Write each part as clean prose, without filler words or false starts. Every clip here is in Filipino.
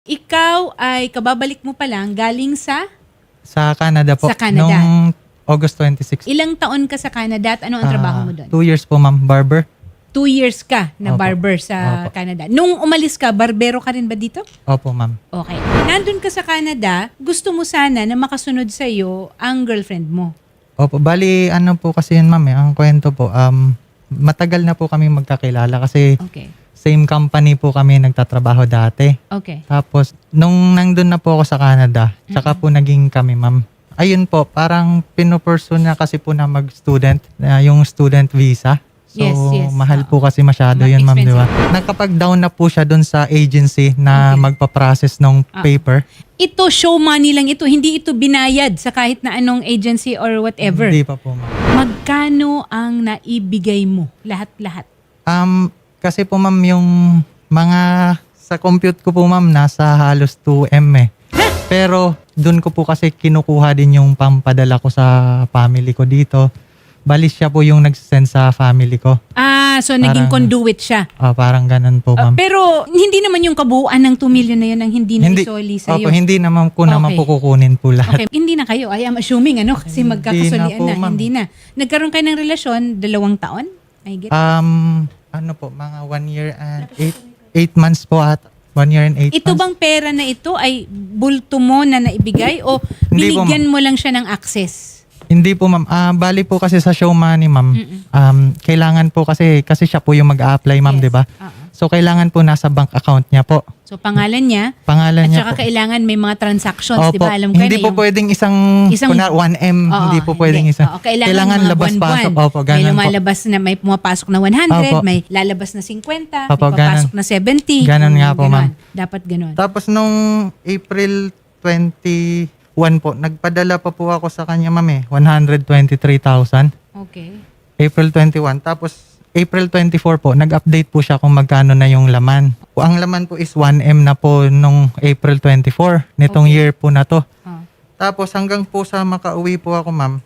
Ikaw ay kababalik mo pa lang galing sa Sa Canada po. Sa Canada. Nung August 26. ilang taon ka sa Canada at ano ang trabaho mo doon? 2 years po, ma'am. Barber. 2 years ka na Opo. barber sa Opo. Canada. Nung umalis ka, barbero ka rin ba dito? Opo, ma'am. Okay. Nandun ka sa Canada, gusto mo sana na makasunod sa iyo ang girlfriend mo. Opo. Bali, ano po kasi yun, ma'am. Ang kwento po, matagal na po kami magkakilala kasi Okay. same company po kami nagtatrabaho dati. Okay. Tapos, nung nandun na po ako sa Canada, tsaka po naging kami, ma'am. Ayun po, parang pinupursue niya kasi po na mag-student, yung student visa. So, Yes. mahal po kasi masyado yun, ma'am, di ba? Nakapag-down na po siya dun sa agency na Okay. magpa-process ng paper. Ito, show money lang ito. Hindi ito binayad sa kahit na anong agency or whatever. Hindi pa po, ma'am. Magkano ang naibigay mo? Lahat-lahat. Kasi po, ma'am, yung mga sa compute ko po, ma'am, nasa halos 2M eh. Pero dun ko po kasi kinukuha din yung pampadala ko sa family ko dito. Bali siya po yung nag-send sa family ko. So naging conduit siya. Parang ganun po, ma'am. Pero hindi naman yung kabuuan ng 2 million na yun ang hindi na-isoli sa'yo. Opo, hindi naman po naman po kukunin po lahat. Okay, hindi na kayo. I am assuming kasi magkakasulian po, na. ma'am. Hindi na. Nagkaroon kayo ng relasyon, 2 taon? I get. Ano po, mga 1 year and 8 months po at 1 year and 8 Ito months. bang pera na ito ay bulto mo na naibigay o Hindi po, binigyan mo lang siya ng access? Hindi po, ma'am. Bali po kasi sa show money, ma'am. Kailangan po kasi siya po yung mag-a-apply, ma'am, Yes. di ba? Oo. So, kailangan po nasa bank account niya po. So pangalan niya, Pangalan at niya saka po. kailangan may mga transactions, di Opo. ba? Alam ko Hindi na po yung- pwedeng isang Isang- 1M. Oo, Hindi po pwedeng hindi. isang. Oo, kailangan mga labas-pasok. buwan-buwan. Opo, May ganun po. lumalabas na may pumapasok na 100, Opo. may lalabas na 50, Opo, may papasok na 70. Ganun nga po, ma'am. Dapat ganun. Tapos nung April 21 po, nagpadala pa po ako sa kanya, ma'am, 123,000. Okay. April 21. Tapos April 24 po, nag-update po siya kung magkano na yung laman. Ang laman po is 1M na po nung April 24, nitong Okay. year po na to. Oh. Tapos hanggang po sa makauwi po ako, ma'am,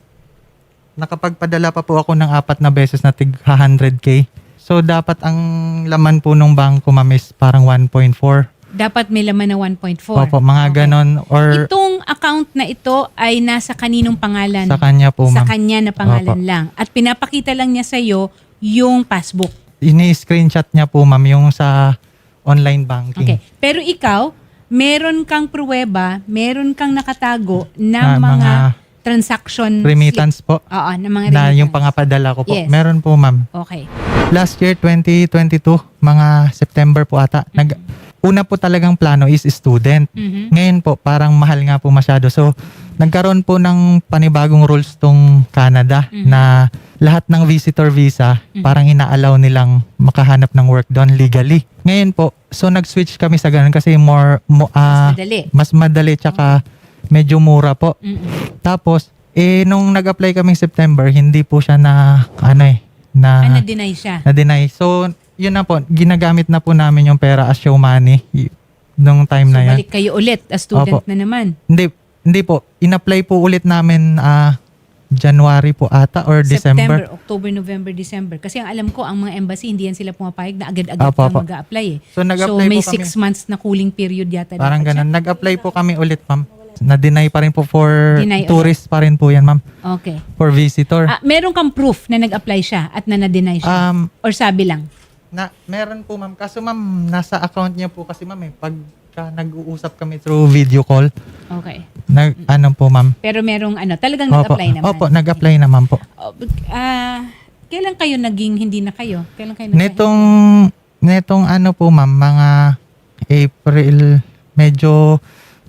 nakapagpadala pa po ako ng 4 na beses na tig 100K. So dapat ang laman po nung bangko, ma'am, is parang 1.4. Dapat may laman na 1.4. Opo, mga Okay. ganon. Or Itong account na ito ay nasa kaninong pangalan? sa kanya po, Sa ma'am. kanya na pangalan Opo. lang. At pinapakita lang niya sa'yo yung passbook. Ini-screenshot niya po, ma'am, yung sa online banking. Okay. Pero ikaw, meron kang pruweba, meron kang nakatago Na na mga mga transaction Remittance po. slip. Oo, na mga Na remittance. yung pangapadala ko po. Yes. Meron po, ma'am. Okay. Last year, 2022, mga September po ata, una po talagang plano is student. Mhm. Ngayon po, parang mahal nga po masyado. So, nagkaroon po ng panibagong rules tong Canada na lahat ng visitor visa, parang ina-allow nilang makahanap ng work doon legally. Ngayon po, so nag-switch kami sa ganun kasi Madali. mas madali tsaka medyo mura po. Mm-mm. Tapos, nung nag-apply kaming September, hindi po siya na Na-deny siya. na-deny. So, yun na po, ginagamit na po namin yung pera as show money nung time So, na yan. balik kayo ulit as student Opo. na naman. Hindi po. In-apply po ulit namin January po ata or September, December. October, November, December. Kasi ang alam ko, ang mga embassy, hindi yan sila pumapayag na agad-agad Opo, kang opo. mag-a-apply eh. So, nag-apply may po kami. 6 months na cooling period yata. Parang dapat siya. ganun. Nag-apply po kami ulit, ma'am. Na-deny pa rin po for Deny tourist pa rin po yan, ma'am. Okay. For visitor. Meron kang proof na nag-apply siya at na na-deny siya? Or sabi lang? Meron po, ma'am. Kaso, ma'am, nasa account niya po kasi, ma'am, pagka nag-uusap kami through video call, Okay. ano po, ma'am. Pero merong talagang nag-apply naman? Opo, nag-apply naman po. Kailan kayo naging hindi na kayo? Kailan kayo naging Netong ano po, ma'am, mga April, medyo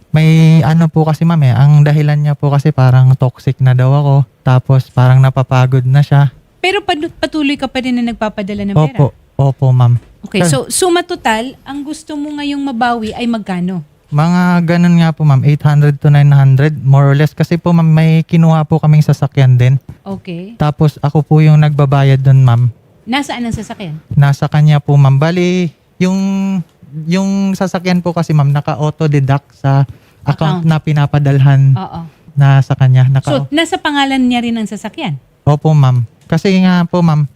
may ano po kasi, ma'am, ang dahilan niya po kasi parang toxic na daw ako. Tapos parang napapagod na siya. Pero patuloy ka pa rin na nagpapadala ng pera? Opo, ma'am. Okay, so suma total, ang gusto mo ngayong mabawi ay magkano? Mga ganun nga po, ma'am, 800 to 900, more or less. Kasi po, ma'am, may kinuha po kaming sasakyan din. Okay. Tapos ako po yung nagbabayad doon, ma'am. Nasaan ang sasakyan? Nasa kanya po, ma'am. Bali, yung sasakyan po kasi, ma'am, naka-auto-deduct sa account na pinapadalhan Oo. na sa kanya. So, nasa pangalan niya rin ang sasakyan? Opo, ma'am. Kasi nga po, ma'am,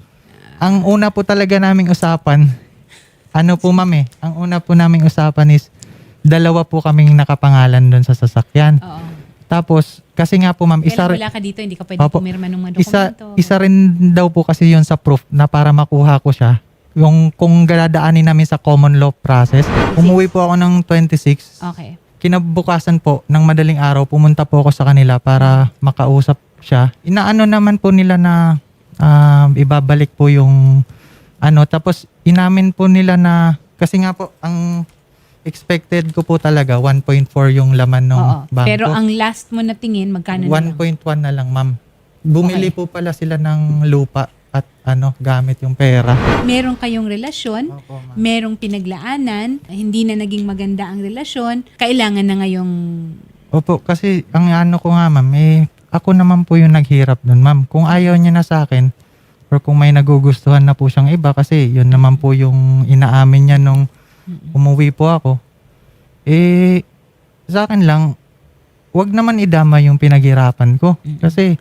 ang una po talaga naming usapan, ang una po naming usapan is dalawa po kaming nakapangalan doon sa sasakyan. Oo. Tapos, kasi nga po ma'am, Kaya wala ka dito, hindi ka pwede Opo. pumirma ng mga isa dokumento. rin daw po kasi yun sa proof na para makuha ko siya. Yung kung dadaanin namin sa common law process. Umuwi po ako ng 26. Okay. Kinabukasan po, ng madaling araw, pumunta po ako sa kanila para makausap siya. Inaano naman po nila na ibabalik po yung tapos inamin po nila na, kasi nga po, ang expected ko po talaga, 1.4 yung laman ng Oo. bangko. Pero ang last mo na tingin, magkano na lang? 1.1 na lang, ma'am. Bumili Okay. po pala sila ng lupa at gamit yung pera. Meron kayong relasyon, Opo, ma'am. merong pinaglaanan, hindi na naging maganda ang relasyon, kailangan na ngayong... Opo, kasi ang ko nga, ma'am, ako naman po yung naghirap nun, ma'am. Kung ayaw niya na sa akin, or kung may nagugustuhan na po siyang iba, kasi yun naman po yung inaamin niya nung umuwi po ako. Sa akin lang, wag naman idama yung pinaghirapan ko. Kasi,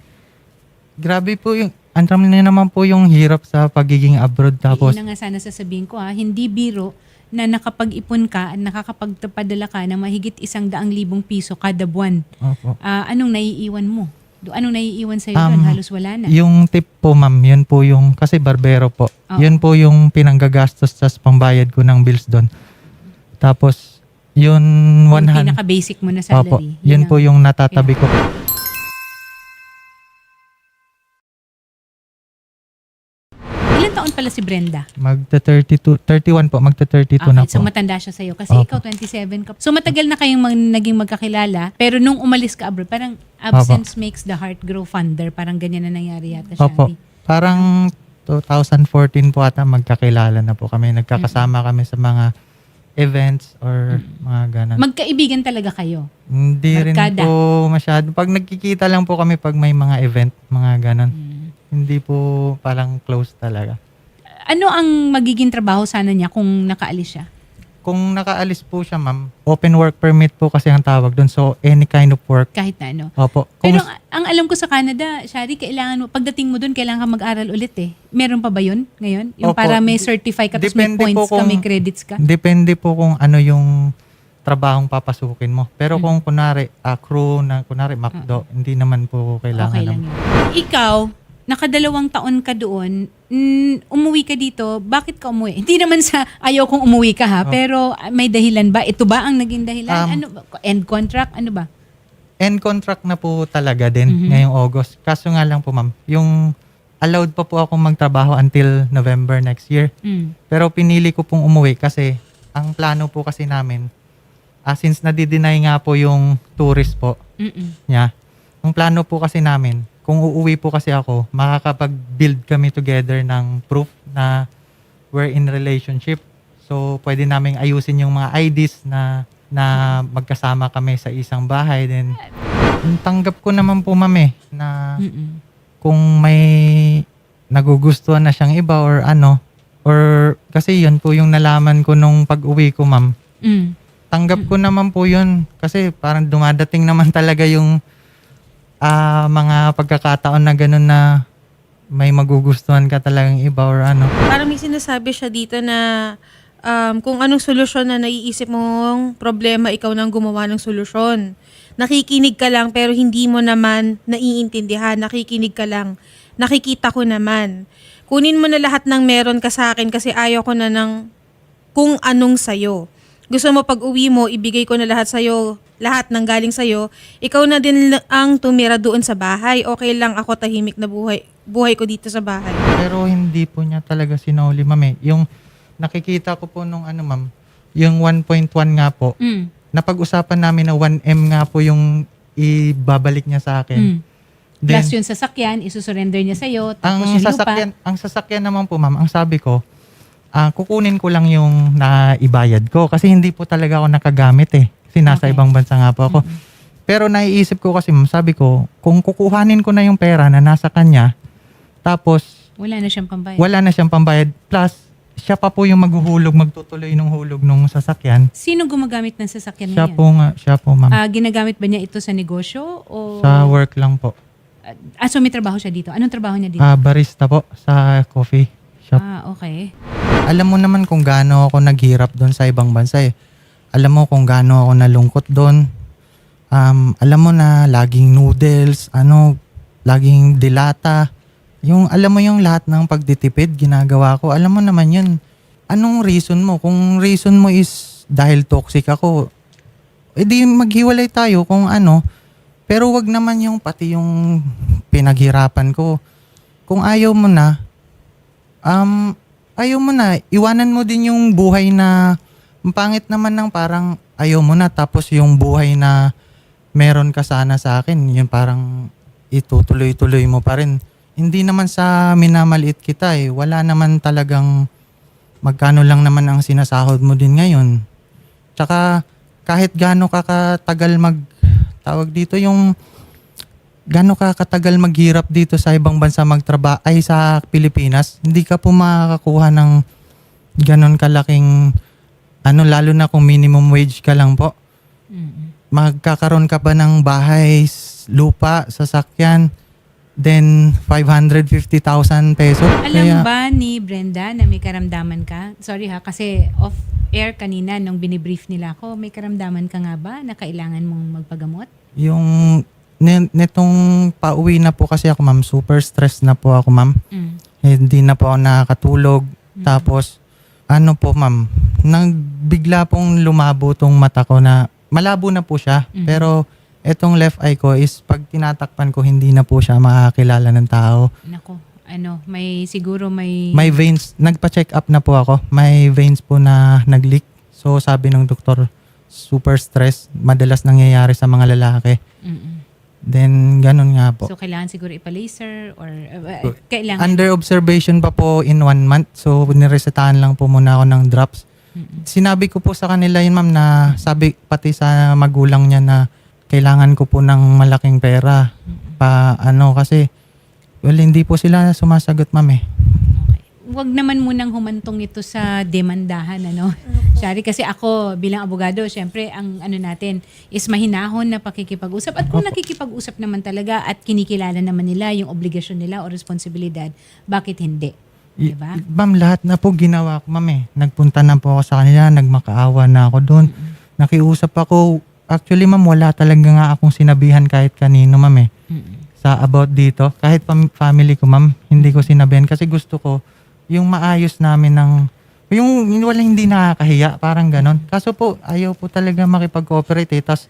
grabe po yung, antram na naman po yung hirap sa pagiging abroad. Tapos, Yun na nga sana sasabihin ko hindi biro na nakapag-ipon ka at nakakapagpadala ka ng mahigit 100,000 piso kada buwan. opo. Anong naiiwan mo? Anong naiiwan sa'yo doon? Halos wala na. Yung tip po, ma'am, yun po yung, kasi barbero po, Oo. yun po yung pinanggagastos sa pambayad ko ng bills doon. Tapos, yun Yung 100. pinaka-basic mo na Opo, salary. yun po yung natatabi ko. Ah. Ilan taon pala si Brenda? Magta-32, 31 po, magta-32 na So po. matanda siya sa'yo kasi Opo. ikaw 27 ka. So matagal na kayong naging magkakilala pero nung umalis ka abroad, parang absence makes the heart grow fonder. Parang ganyan na nangyari yata siya. Opo, parang 2014 po ata magkakilala na po kami. Nagkakasama kami sa mga events or mga ganun. Magkaibigan talaga kayo. Hindi rin Barkada. po masyado. Pag nagkikita lang po kami pag may mga event, mga ganun. Hindi po parang close talaga. Ano ang magiging trabaho sana niya kung nakaalis siya? Kung nakaalis po siya, ma'am, open work permit po kasi ang tawag doon. So, any kind of work. Kahit na ano. Opo. Kung, Pero ang alam ko sa Canada, Shari, kailangan mo, pagdating mo doon, kailangan ka mag-aral ulit eh. Meron pa ba yun ngayon? Yung Opo. para may certify ka, tapos may Depende points po ka, kung- may credits ka? depende po kung ano yung trabahong papasukin mo. Pero kung kunwari, crew na kunwari McDo, hindi naman po kailangan. Okay lang yun. Ikaw, nakadalawang taon ka doon, umuwi ka dito, bakit ka umuwi? Hindi naman sa ayaw kong umuwi ka pero may dahilan ba? Ito ba ang naging dahilan? Ano ba? End contract? Ano ba? End contract na po talaga din ngayong August. Kaso nga lang po, ma'am, yung allowed pa po akong magtrabaho until November next year. Pero pinili ko pong umuwi kasi ang plano po kasi namin, since nadi-deny nga po yung tourist po niya, ang plano po kasi namin, kung uuwi po kasi ako, makakapag-build kami together ng proof na we're in relationship. So, pwede naming ayusin yung mga IDs na magkasama kami sa isang bahay. Then, tanggap ko naman po, ma'am, na kung may nagugustuhan na siyang iba or or kasi yun po yung nalaman ko nung pag-uwi ko, ma'am. Tanggap ko naman po yun kasi parang dumadating naman talaga yung mga pagkakataon na gano'n na may magugustuhan ka talagang iba or Parang may sinasabi siya dito na kung anong solusyon na naiisip mong problema, ikaw nang gumawa ng solusyon. Nakikinig ka lang pero hindi mo naman naiintindihan. Nakikinig ka lang. Nakikita ko naman. Kunin mo na lahat ng meron ka sa akin kasi ayaw ko na ng kung anong sayo. Gusto mo pag uwi mo, ibigay ko na lahat sa'yo, lahat ng galing sa'yo. Ikaw na din ang tumira doon sa bahay. Okay lang ako tahimik na buhay ko dito sa bahay. Pero hindi po niya talaga sinauli, ma'am. Yung nakikita ko po nung ma'am, yung 1.1 nga po, napag-usapan namin na 1M nga po yung ibabalik niya sa akin. Then, Plus yung sasakyan, isusurrender niya sa'yo, tapos yung ang sasakyan naman po, ma'am, ang sabi ko, kukunin ko lang yung naibayad ko kasi hindi po talaga ako nakagamit kasi nasa Okay. ibang bansa nga po ako. Pero naiisip ko kasi, ma'am, sabi ko, kung kukuhanin ko na yung pera na nasa kanya, tapos wala na siyang pambayad. wala na siyang pambayad, plus siya pa po yung magtutuloy ng hulog ng sasakyan. Sino gumagamit ng sasakyan Siya ngayon? po, ma'am. Ginagamit ba niya ito sa negosyo? O... Sa work lang po. So may trabaho siya dito. Anong trabaho niya dito? Barista po sa coffee shop. Okay. Alam mo naman kung gaano ako naghirap doon sa ibang bansa alam mo kung gaano ako nalungkot doon. Alam mo na laging noodles, laging dilata. Yung alam mo yung lahat ng pagtitipid ginagawa ko. Alam mo naman yun. Anong reason mo? Kung reason mo is dahil toxic ako, edi maghiwalay tayo kung ano. Pero wag naman yung pati yung pinaghirapan ko. Kung ayaw mo na, iwanan mo din yung buhay na ang pangit naman ng parang ayaw mo na tapos yung buhay na meron ka sana sa akin, yung parang itutuloy-tuloy mo pa rin. Hindi naman sa minamaliit kita eh. Wala naman talagang magkano lang naman ang sinasahod mo din ngayon. Tsaka kahit gaano ka katagal tawag dito yung gaano ka katagal maghirap dito sa ibang bansa magtrabaho ay sa Pilipinas, hindi ka po makakakuha ng ganon kalaking lalo na kung minimum wage ka lang po. Magkakaroon ka pa ng bahay, lupa, sasakyan, then 550,000 peso. Alam ba ni Brenda na may karamdaman ka? Sorry ha, kasi off-air kanina nung binibrief nila ako, may karamdaman ka nga ba na kailangan mong magpagamot? Yung netong pauwi na po kasi ako, ma'am, super stress na po ako, ma'am. Hindi na po ako nakakatulog. Tapos, po, ma'am, bigla pong lumabo tong mata ko na malabo na po siya. Pero etong left eye ko is pag tinatakpan ko, hindi na po siya makakilala ng tao. Nako, may veins. Nagpa-check up na po ako. May veins po na nag-leak. So sabi ng doktor, super stress. Madalas nangyayari sa mga lalaki. Then ganun nga po. So kailangan siguro ipa-laser or kailangan? Under observation pa po in 1 month. So niresetahan lang po muna ako ng drops. Sinabi ko po sa kanila yun, ma'am, na sabi pati sa magulang niya na kailangan ko po ng malaking pera. Kasi hindi po sila sumasagot, ma'am eh. Okay. Huwag naman munang humantong ito sa demandahan, Shari, kasi ako bilang abogado, syempre ang natin is mahinahon na pakikipag-usap. At kung nakikipag-usap naman talaga at kinikilala naman nila yung obligasyon nila o responsibilidad, bakit hindi? Diba? Ma'am, lahat na po ginawa ko, ma'am eh. Nagpunta na po ako sa kanila, nagmakaawa na ako doon. Nakiusap ako. Actually, ma'am, wala talaga nga akong sinabihan kahit kanino, ma'am eh. Sa about dito. Kahit family ko, ma'am, hindi ko sinabihan kasi gusto ko yung maayos namin yung wala hindi nakakahiya, parang ganon. Kaso po, ayaw po talaga makipag-cooperate eh. Tapos,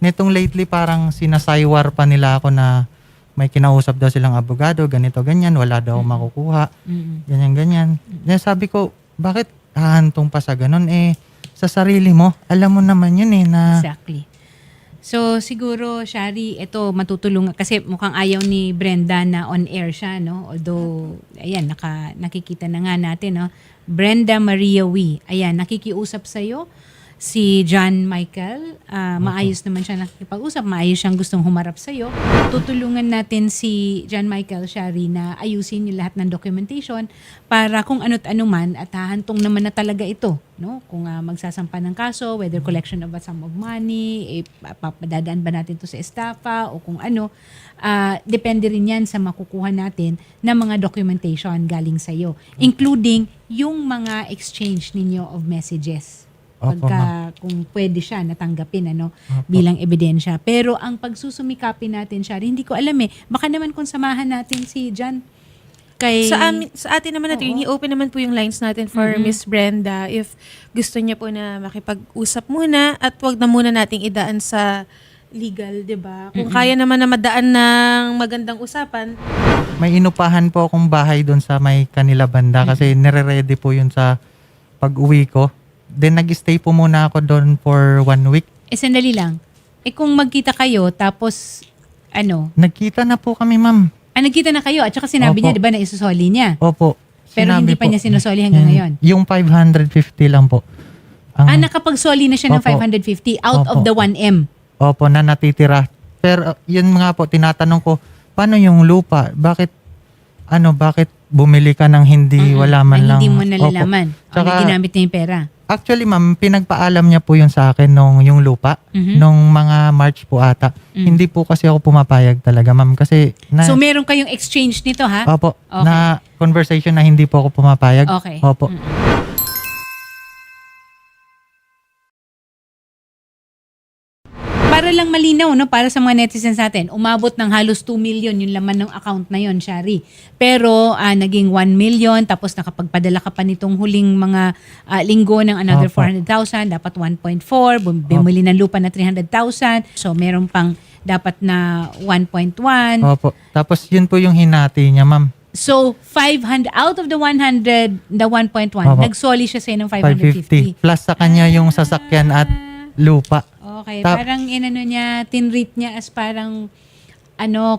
nitong lately parang sinasaywar pa nila ako na may kinausap daw silang abogado, ganito, ganyan, wala daw makukuha, ganyan, ganyan. Then sabi ko, bakit hahantong pa sa ganon? Sa sarili mo, alam mo naman yun na... Exactly. So, siguro, Shari, ito matutulungan, kasi mukhang ayaw ni Brenda na on-air siya, Although, ayan, nakikita na nga natin, Brenda Maria Wee, ayan, nakikiusap sa'yo. Si John Michael, maayos naman siya nakikipag-usap, maayos siyang gustong humarap sa'yo. Tutulungan natin si John Michael, Shari, na ayusin yung lahat ng documentation para kung ano't ano man at hahantong naman na talaga ito. Kung magsasampa ng kaso, whether collection of a sum of money, papadadaan ba natin to sa estafa o kung ano, depende rin yan sa makukuha natin na mga documentation galing sa'yo. Including yung mga exchange ninyo of messages. Kung pwede siya natanggapin bilang ebidensya. Pero ang pagsusumikapin natin siya, hindi ko alam baka naman kung samahan natin si John sa atin naman natin, i-open naman po yung lines natin for Miss Brenda if gusto niya po na makipag-usap muna at wag na muna nating idaan sa legal, 'di ba? Kung kaya naman na madaan ng magandang usapan. May inupahan po akong bahay doon sa may kanila banda kasi nire-ready po yun sa pag-uwi ko. Then nag-stay po muna ako doon for 1 week. Sandali lang. Kung magkita kayo, tapos Nagkita na po kami, ma'am. Nagkita na kayo at saka sinabi niya, di ba, na isusoli niya? Opo. Pero Sinabi hindi pa po niya sinusoli hanggang ngayon? Yung 550 lang po. Nakapagsoli na siya ng 550 out of the 1M? Opo, na natitira. Pero yun nga po, tinatanong ko, paano yung lupa? Bakit bumili ka ng hindi wala man lang? Hindi mo nalalaman. Tsaka, ginamit niya yung pera. Actually, ma'am, pinagpaalam niya po yun sa akin yung lupa. Nung mga March po ata. Hindi po kasi ako pumapayag talaga, ma'am. Kasi So, meron kayong exchange nito, ha? Opo. Okay. Na conversation na hindi po ako pumapayag. Okay. Opo. para lang malinaw, no, para sa mga netizens natin, umabot ng halos 2 million yung laman ng account na yon, Shari. Pero naging 1 million, tapos nakapagpadala ka pa nitong huling mga linggo ng another Opo. 400,000, dapat 1.4, bumili ng lupa na 300,000. So meron pang dapat na 1.1. Opo. Tapos yun po yung hinati niya, ma'am. So 500 out of the 100, the 1.1, Opo. nagsoli siya sa ng 550. 550. Plus sa kanya yung sasakyan at lupa. Okay, Tap- parang inano niya, tinreat niya as parang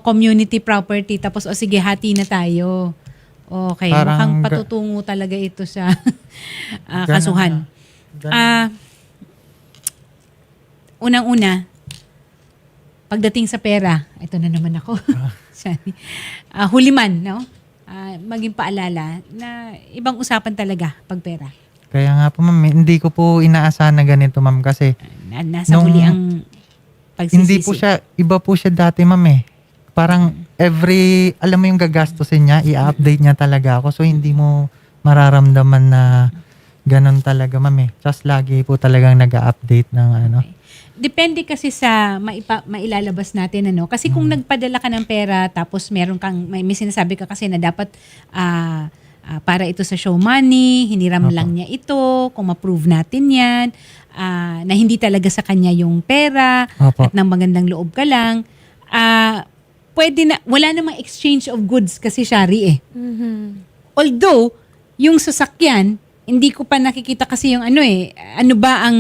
community property, tapos sige, hati na tayo. Okay, Parang mukhang patutungo talaga ito sa Ganun kasuhan. na. Unang-una, pagdating sa pera, ito na naman ako. Sorry. Huliman, no? Maging paalala na ibang usapan talaga pag pera. Kaya nga po, ma'am, hindi ko po inaasahan na ganito, ma'am, kasi Nasa Nung- huli ang pagsisisi. hindi po siya, iba po siya dati, ma'am eh. Parang alam mo yung gagastusin niya, i-update niya talaga ako. So hindi mo mararamdaman na ganun talaga, ma'am eh. Just lagi po talagang nag-update ng ano. Okay. Depende kasi sa mailalabas natin, ano. Kasi kung nagpadala ka ng pera, tapos meron kang, may sinasabi ka kasi na dapat para ito sa show money, hiniram Opo. lang niya ito, kung ma-prove natin yan, na hindi talaga sa kanya yung pera, Opo. at ng magandang loob ka lang, pwede na, wala namang exchange of goods kasi, Shari, eh. Although, yung sasakyan, hindi ko pa nakikita kasi yung ano ba ang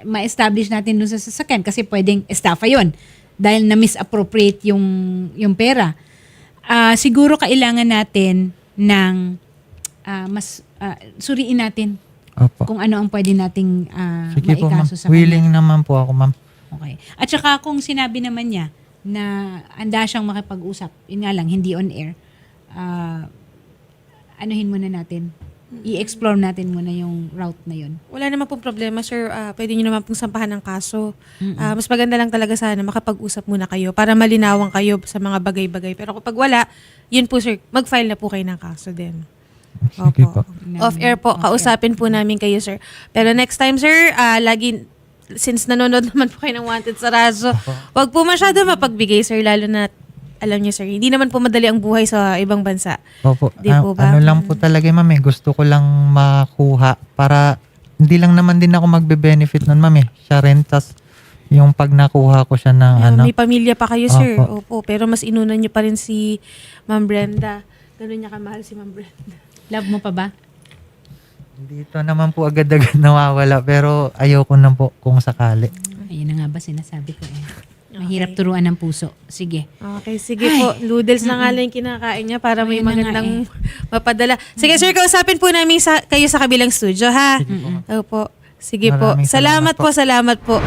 ma-establish natin dun sa sasakyan, kasi pwedeng estafa yon dahil na-misappropriate yung pera. Siguro kailangan natin ng suriin natin Opo. kung ano ang pwede nating Sige po, ma'am. maikaso sa kanya. Willing naman po ako, ma'am. Okay. At saka kung sinabi naman niya na handa siyang makipag-usap, yun nga lang, hindi on air, anuhin muna natin. I-explore natin muna yung route na yun. Wala naman pong problema, sir. Pwede nyo naman pong sampahan ng kaso. Mas maganda lang talaga sana makapag-usap muna kayo para malinawan kayo sa mga bagay-bagay. Pero kapag wala, yun po, sir, mag-file na po kayo ng kaso din. Sige po. Off-air po. Kausapin po namin kayo, sir. Pero next time, sir, since nanonood naman po kayo ng Wanted sa Radyo, wag po masyado mapagbigay, sir, lalo na alam niyo, sir, hindi naman po madali ang buhay sa ibang bansa. Opo. Di po ba? Ano lang po talaga, ma'am eh. Gusto ko lang makuha para hindi lang naman din ako magbe-benefit nun, ma'am eh. Siya rin, tas yung pag nakuha ko siya ng May pamilya pa kayo, sir. Opo. Opo. Pero mas inunan niyo pa rin si Ma'am Brenda. Ganun niya kamahal si Ma'am Brenda. Love mo pa ba? Dito naman po agad-agad nawawala pero ayoko na po kung sakali. Ayun na nga ba sinasabi ko eh. Mahirap turuan ng puso. Sige. Okay, sige po. Noodles na nga lang yung kinakain niya para may Ayun na nga magandang mapadala. Sige, sir, kausapin po namin kayo sa kabilang studio, ha? Sige po, ma'am. Opo. Sige po. Maraming salamat Salamat po.